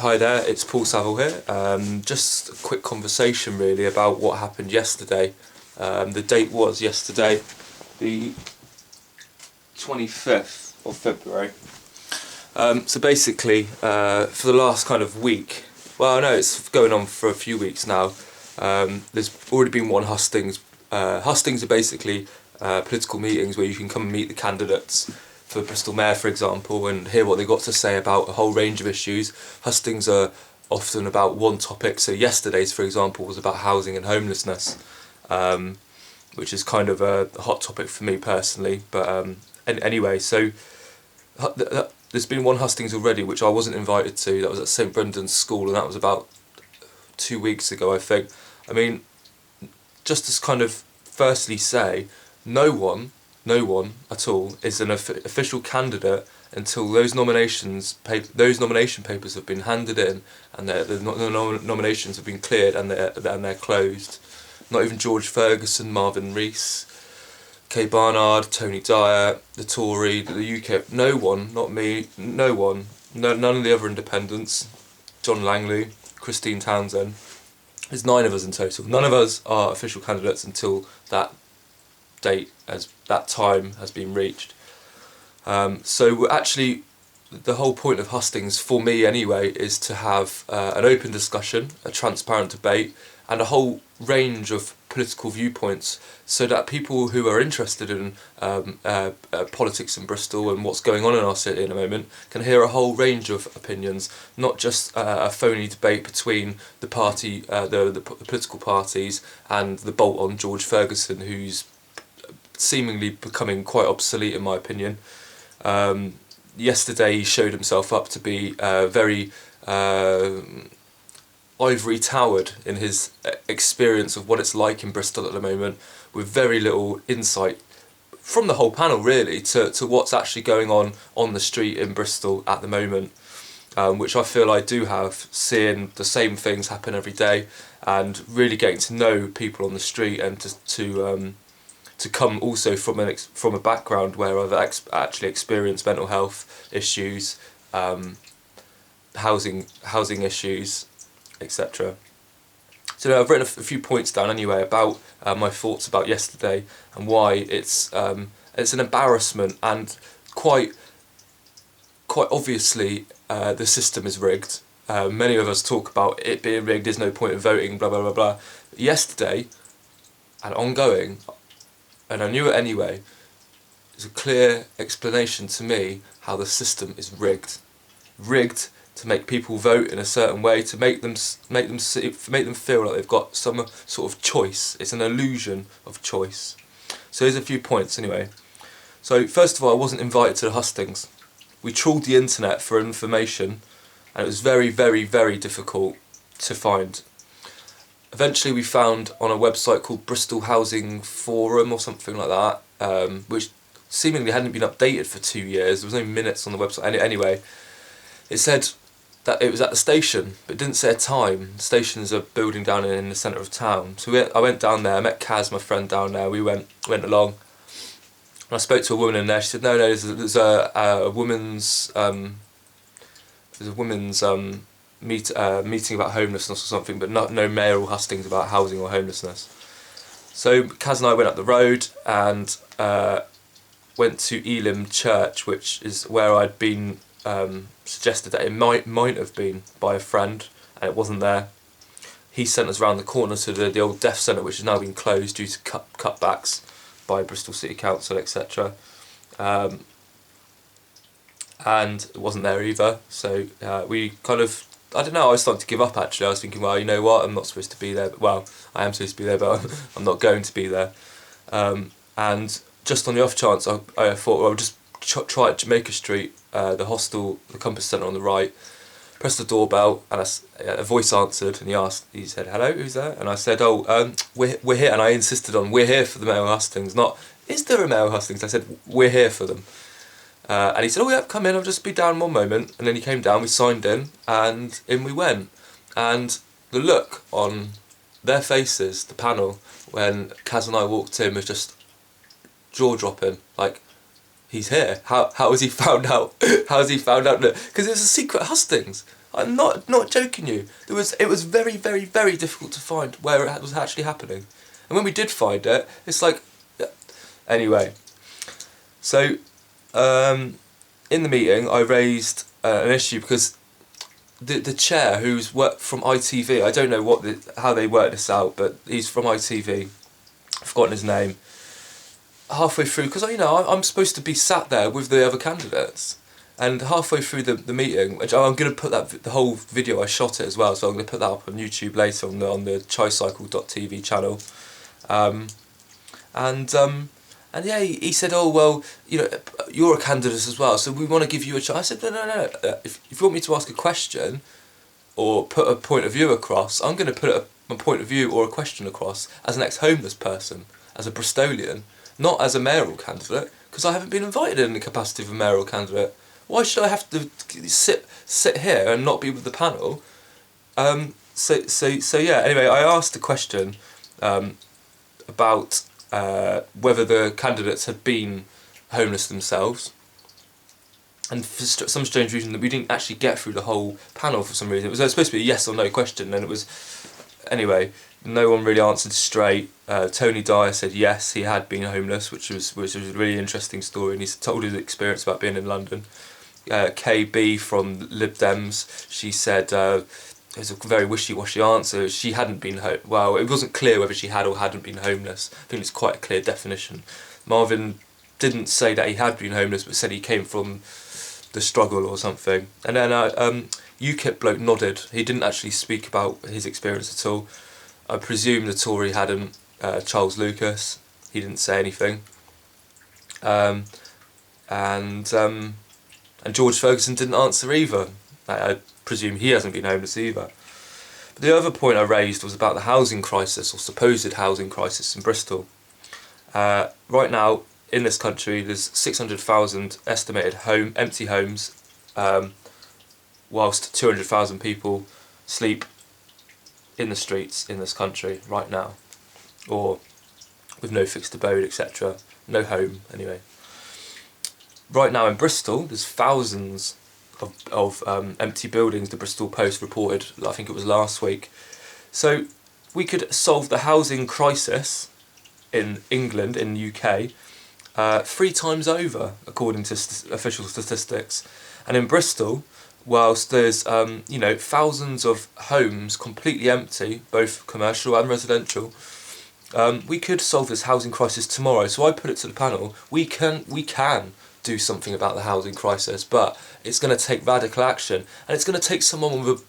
Hi there, it's Paul Saville here. Just a quick conversation really about what happened yesterday. The date was yesterday, the 25th of February. So basically, for the last kind of week, well no, it's going on for a few weeks now, there's already been one hustings. Hustings are basically political meetings where you can come and meet the candidates for Bristol Mayor, for example, and hear what they've got to say about a whole range of issues. Hustings are often about one topic, so yesterday's, for example, was about housing and homelessness, which is kind of a hot topic for me personally, but anyway, so there's been one hustings already which I wasn't invited to. That was at St Brendan's School, and that was about 2 weeks ago, I think. I mean, just to kind of firstly say, no one at all is an official candidate until those nomination papers have been handed in and the nominations have been cleared and they're closed. Not even George Ferguson, Marvin Rees, Kay Barnard, Tony Dyer, the Tory, the UKIP. No one, not me, no one, none of the other independents, John Langley, Christine Townsend. There's 9 of us in total. None of us are official candidates until that date, as that time has been reached. So actually, the whole point of hustings, for me anyway, is to have an open discussion, a transparent debate, and a whole range of political viewpoints, so that people who are interested in politics in Bristol and what's going on in our city in a moment can hear a whole range of opinions, not just a phony debate between the party, the political parties, and the bolt-on George Ferguson, who's seemingly becoming quite obsolete in my opinion. Yesterday he showed himself up to be very ivory towered in his experience of what it's like in Bristol at the moment, with very little insight from the whole panel really to what's actually going on the street in Bristol at the moment, which I feel I do have, seeing the same things happen every day and really getting to know people on the street, and to come also from a background where I've actually experienced mental health issues, housing issues, etc. So I've written a few points down anyway about my thoughts about yesterday and why it's an embarrassment, and quite obviously the system is rigged. Many of us talk about it being rigged, there's no point in voting, blah blah blah blah. But yesterday and ongoing, and I knew it anyway, there's a clear explanation to me how the system is rigged to make people vote in a certain way, to make them feel like they've got some sort of choice. It's an illusion of choice. So here's a few points anyway. So first of all, I wasn't invited to the hustings. We trawled the internet for information, and it was very, very, very difficult to find. Eventually we found on a website called Bristol Housing Forum or something like that, which seemingly hadn't been updated for 2 years. There was no minutes on the website. Anyway, it said that it was at the station, but it didn't say a time. The station's a building down in the centre of town. So I went down there, I met Kaz, my friend down there, we went along. And I spoke to a woman in there. She said, no, there's a women's meeting about homelessness or something, but no mayoral hustings about housing or homelessness. So Kaz and I went up the road and went to Elim Church, which is where I'd been suggested that it might have been by a friend, and it wasn't there. He sent us round the corner to the old deaf centre, which has now been closed due to cutbacks by Bristol City Council, etc. And it wasn't there either, so we kind of, I don't know, I was starting to give up actually. I was thinking, well, you know what, I'm not supposed to be there, well, I am supposed to be there, but I'm not going to be there. And just on the off chance, I thought, well, I'll just try at Jamaica Street, the hostel, the Compass Centre on the right, pressed the doorbell, and a voice answered, and he said, hello, who's there? And I said, we're here, and I insisted on, we're here for the male hustings, not, is there a male hustings? I said, we're here for them. And he said, oh yeah, come in, I'll just be down one moment. And then he came down, we signed in, and in we went. And the look on their faces, the panel, when Kaz and I walked in was just jaw-dropping, like, he's here. How has he found out? How has he found out? Because it was a secret hustings. I'm not joking you. It was very, very, very difficult to find where it was actually happening. And when we did find it, it's like... Anyway. So, in the meeting, I raised an issue because the chair, who's worked from ITV, I don't know how they worked this out, but he's from ITV. I've forgotten his name. Halfway through, because I'm supposed to be sat there with the other candidates, and halfway through the meeting, which I'm going to put the whole video, I shot it as well, so I'm going to put that up on YouTube later on the tricycle.tv channel, and yeah, he said, oh well, you're a candidate as well, so we want to give you a chance. I said, no. If you want me to ask a question or put a point of view across, I'm going to put a point of view or a question across as an ex-homeless person, as a Bristolian, not as a mayoral candidate, because I haven't been invited in the capacity of a mayoral candidate. Why should I have to sit here and not be with the panel? So yeah. Anyway, I asked a question about whether the candidates had been homeless themselves, and for some strange reason that we didn't actually get through the whole panel for some reason. It was supposed to be a yes or no question, and it was... Anyway, no one really answered straight. Tony Dyer said yes, he had been homeless, which was a really interesting story, and he told his experience about being in London. KB from Lib Dems, she said... it was a very wishy-washy answer. She hadn't been well, it wasn't clear whether she had or hadn't been homeless. I think it's quite a clear definition. Marvin didn't say that he had been homeless, but said he came from the struggle or something. And then UKIP bloke nodded. He didn't actually speak about his experience at all. I presume the Tory hadn't. Charles Lucas, he didn't say anything. And George Ferguson didn't answer either. I presume he hasn't been homeless either. But the other point I raised was about the housing crisis, or supposed housing crisis in Bristol. Right now, in this country, there's 600,000 estimated empty homes, whilst 200,000 people sleep in the streets in this country right now, or with no fixed abode, etc. No home, anyway. Right now in Bristol, there's thousands of empty buildings. The Bristol Post reported, I think it was last week. So we could solve the housing crisis in England, in the UK, 3 times over, according to official statistics. And in Bristol, whilst there's thousands of homes completely empty, both commercial and residential, we could solve this housing crisis tomorrow. So I put it to the panel: we can do something about the housing crisis, but it's going to take radical action, and it's going to take someone with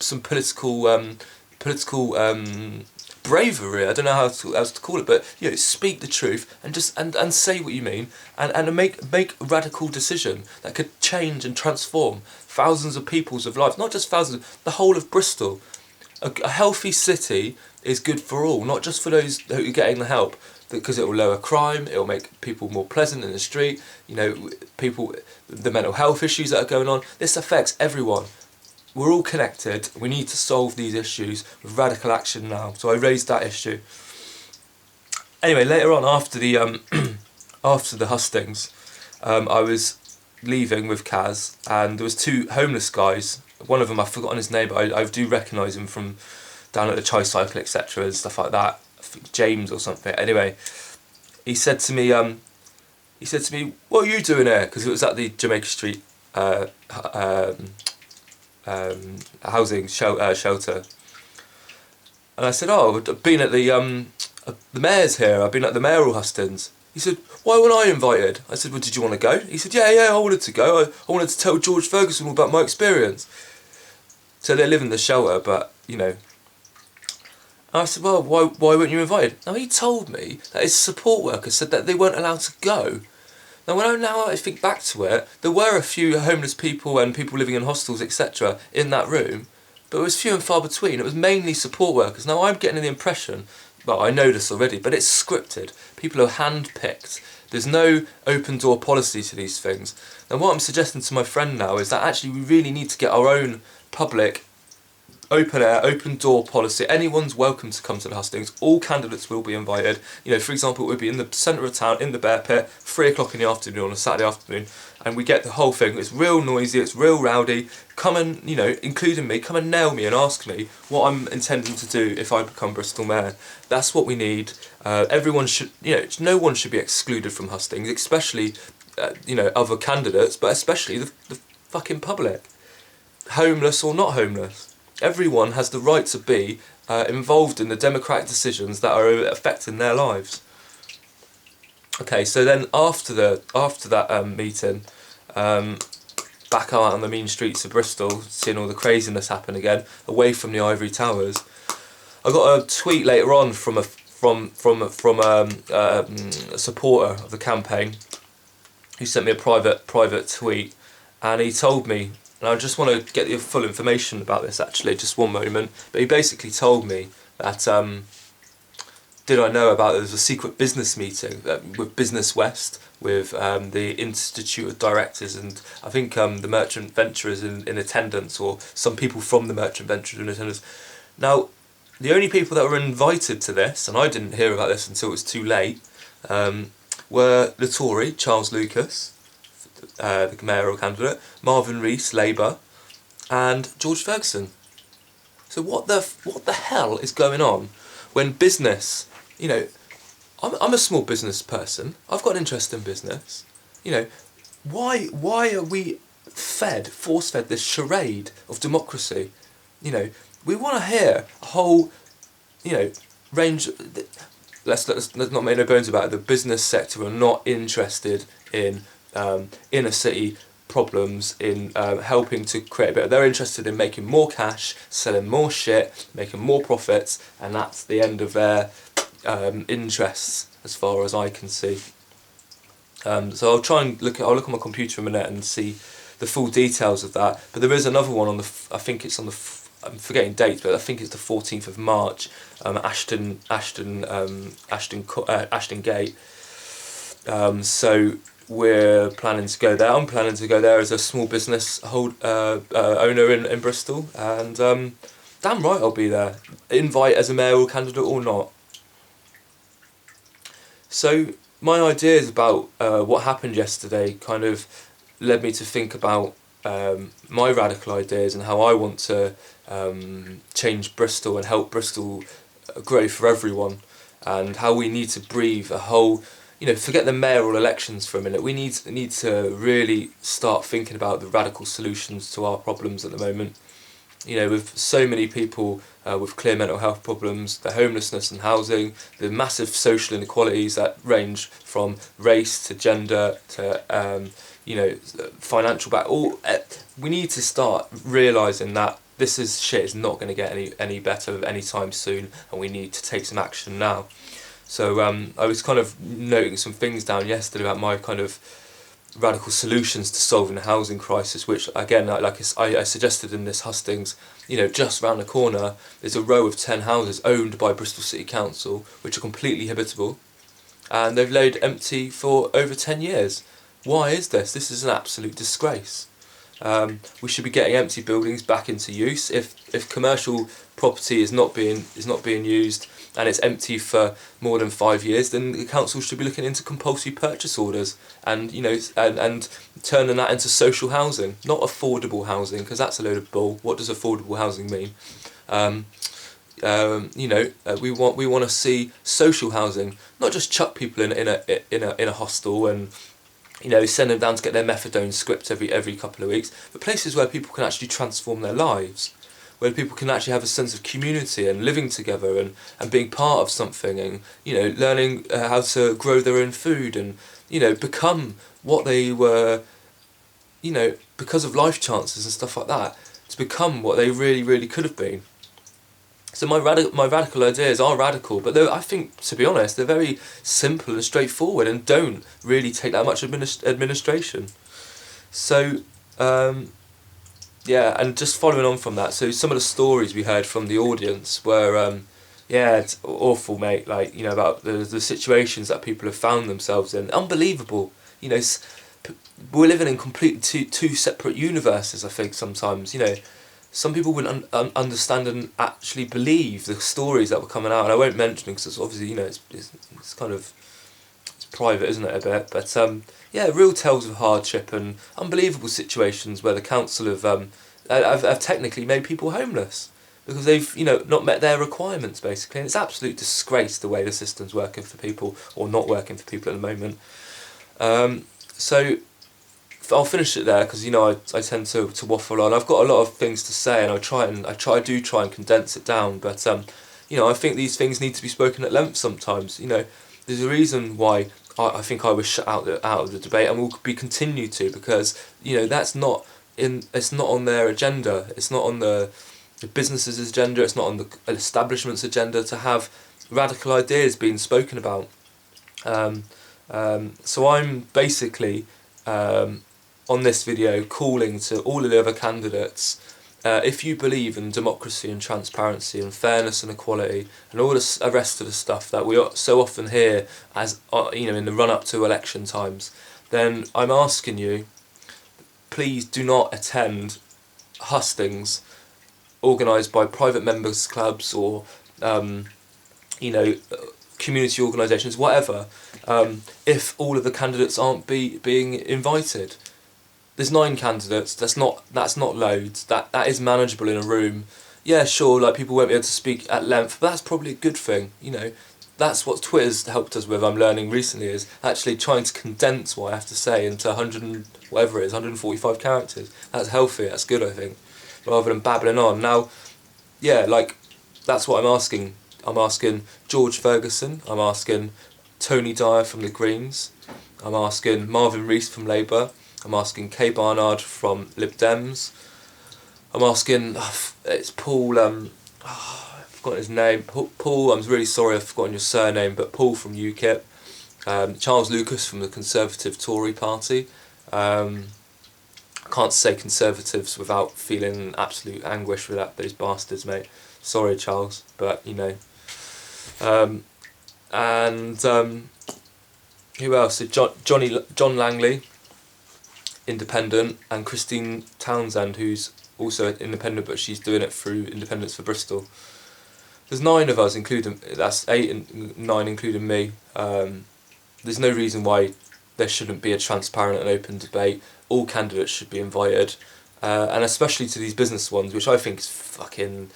some political bravery. I don't know how to call it, but speak the truth and just and say what you mean, and make a radical decision that could change and transform thousands of people's lives, not just thousands, the whole of Bristol. A healthy city is good for all, not just for those who are getting the help, because it will lower crime, it will make people more pleasant in the street, the mental health issues that are going on. This affects everyone. We're all connected. We need to solve these issues with radical action now. So I raised that issue. Anyway, later on, after the hustings, I was leaving with Kaz, and there was 2 homeless guys. One of them, I've forgotten his name, but I do recognise him from down at the tricycle, etc. and stuff like that. I think James or something. Anyway, he said to me, "What are you doing here?" Because it was at the Jamaica Street housing shelter. And I said, "Oh, I've been at the mayor's here. I've been at the mayoral hustings." He said, "Why weren't I invited?" I said, "Well, did you want to go?" He said, yeah, I wanted to go. I wanted to tell George Ferguson all about my experience." So they live in the shelter, but I said, "Well, why weren't you invited?" Now he told me that his support workers said that they weren't allowed to go. Now when I think back to it, there were a few homeless people and people living in hostels, etc. in that room, but it was few and far between. It was mainly support workers. Now I'm getting the impression, well, I know this already, but it's scripted. People are hand-picked. There's no open door policy to these things. Now what I'm suggesting to my friend now is that actually we really need to get our own public open air, open door policy. Anyone's welcome to come to the hustings. All candidates will be invited. You know, for example, it would be in the centre of town, in the Bear Pit, 3 o'clock in the afternoon on a Saturday afternoon, and we get the whole thing. It's real noisy, it's real rowdy. Come and, you know, including me, come and nail me and ask me what I'm intending to do if I become Bristol Mayor. That's what we need. Everyone should, you know, no one should be excluded from hustings, especially, you know, other candidates, but especially the fucking public. Homeless or not homeless. Everyone has the right to be involved in the democratic decisions that are affecting their lives. Okay, so then after that meeting, back out on the mean streets of Bristol, seeing all the craziness happen again, away from the ivory towers, I got a tweet later on from a supporter of the campaign who sent me a private tweet, and he told me. And I just want to get the full information about this actually, just one moment. But he basically told me that, did I know about there's a secret business meeting with Business West, with the Institute of Directors, and I think the Merchant Venturers in attendance, or some people from the Merchant Venturers in attendance. Now, the only people that were invited to this, and I didn't hear about this until it was too late, were the Tory, Charles Lucas, the mayoral candidate, Marvin Rees, Labour, and George Ferguson. So what the hell is going on when business, you know, I'm a small business person, I've got an interest in business, you know, why are we force-fed this charade of democracy? You know, we want to hear a whole, you know, range. Let's not make no bones about it. The business sector are not interested in inner city problems, in helping to create a bit. They're interested in making more cash, selling more shit, making more profits, and that's the end of their interests, as far as I can see. So I'll try and look at my computer in a minute and see the full details of that. But there is another one on the. I think it's on the. I'm forgetting dates, but I think it's the 14th of March. Ashton Gate. So we're planning to go there. I'm planning to go there as a small business owner in Bristol, and damn right I'll be there. Invite as a mayoral candidate or not. So my ideas about what happened yesterday kind of led me to think about my radical ideas and how I want to change Bristol and help Bristol grow for everyone, and how we need to breathe a whole. You know, forget the mayoral elections for a minute. We need to really start thinking about the radical solutions to our problems at the moment. You know, with so many people with clear mental health problems, the homelessness and housing, the massive social inequalities that range from race to gender to you know, financial we need to start realising that this shit is not going to get any better anytime soon, and we need to take some action now. So I was kind of noting some things down yesterday about my kind of radical solutions to solving the housing crisis, which again, like I suggested in this hustings, you know, just round the corner there's a row of 10 houses owned by Bristol City Council which are completely habitable, and they've laid empty for over 10 years. Why is this? This is an absolute disgrace. We should be getting empty buildings back into use. If commercial property is not being used and it's empty for more than 5 years, then the council should be looking into compulsory purchase orders, and you know, and turning that into social housing, not affordable housing, because that's a load of bull. What does affordable housing mean? You know, we want to see social housing, not just chuck people in a hostel and, you know, send them down to get their methadone script every couple of weeks, but places where people can actually transform their lives, where people can actually have a sense of community and living together and being part of something, and, you know, learning how to grow their own food and, you know, become what they were, you know, because of life chances and stuff like that, to become what they really, really could have been. So my radical ideas are radical, but I think, to be honest, they're very simple and straightforward and don't really take that much administration. So, yeah, and just following on from that, so some of the stories we heard from the audience were, yeah, it's awful, mate, like, you know, about the situations that people have found themselves in. Unbelievable. You know, we're living in completely two separate universes, I think, sometimes, you know. some people wouldn't understand and actually believe the stories that were coming out. And I won't mention it because it's obviously, you know, it's kind of, it's private, isn't it, a bit? But yeah, real tales of hardship and unbelievable situations where the council have technically made people homeless because they've, you know, not met their requirements, basically. And it's absolute disgrace the way the system's working for people, or not working for people at the moment. So I'll finish it there because, you know, I tend to waffle on. I've got a lot of things to say, and I do try and condense it down. But you know, I think these things need to be spoken at length sometimes. You know, there's a reason why I think I was shut out of the debate, and will be continued to, because, you know, it's not on their agenda. It's not on the business's agenda. It's not on the establishment's agenda to have radical ideas being spoken about. So I'm basically on this video calling to all of the other candidates, if you believe in democracy and transparency and fairness and equality and all the rest of the stuff that we so often hear as you know, in the run up to election times, then I'm asking you, please do not attend hustings organised by private members clubs or you know, community organisations, whatever, if all of the candidates aren't being invited. There's 9 candidates. That's not loads. That is manageable in a room. Yeah, sure. Like, people won't be able to speak at length, but that's probably a good thing. You know, that's what Twitter's helped us with. I'm learning recently is actually trying to condense what I have to say into 100 and whatever it is, 145 characters. That's healthy. That's good, I think, rather than babbling on. Now, yeah, like, that's what I'm asking. I'm asking George Ferguson. I'm asking Tony Dyer from the Greens. I'm asking Marvin Rees from Labour. I'm asking Kay Barnard from Lib Dems. I'm asking, it's Paul, I've forgotten his name. Paul, I'm really sorry I've forgotten your surname, but Paul from UKIP. Charles Lucas from the Conservative Tory Party. I can't say Conservatives without feeling absolute anguish with those bastards, mate. Sorry, Charles, but, you know. Who else? So John Langley, independent, and Christine Townsend, who's also independent, but she's doing it through Independence for Bristol. There's 9 of us, including, that's 8 and 9 including me. There's no reason why there shouldn't be a transparent and open debate. All candidates should be invited, and especially to these business ones, which I think is fucking,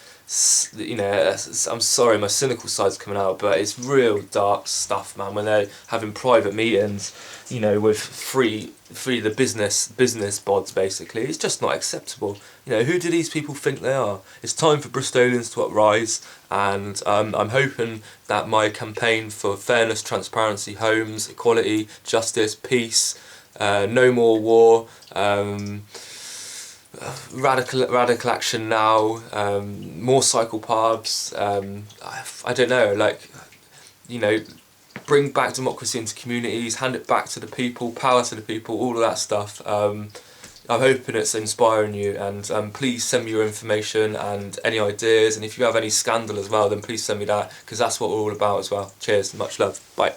you know, I'm sorry, my cynical side's coming out, but it's real dark stuff, man, when they're having private meetings, you know, with free the business bods, basically. It's just not acceptable. You know, who do these people think they are? It's time for Bristolians to uprise, and I'm hoping that my campaign for fairness, transparency, homes, equality, justice, peace, no more war, radical action now, more cycle paths, I don't know, like, you know, bring back democracy into communities, hand it back to the people, power to the people, all of that stuff. I'm hoping it's inspiring you, and please send me your information and any ideas, and if you have any scandal as well, then please send me that, because that's what we're all about as well. Cheers, much love, bye.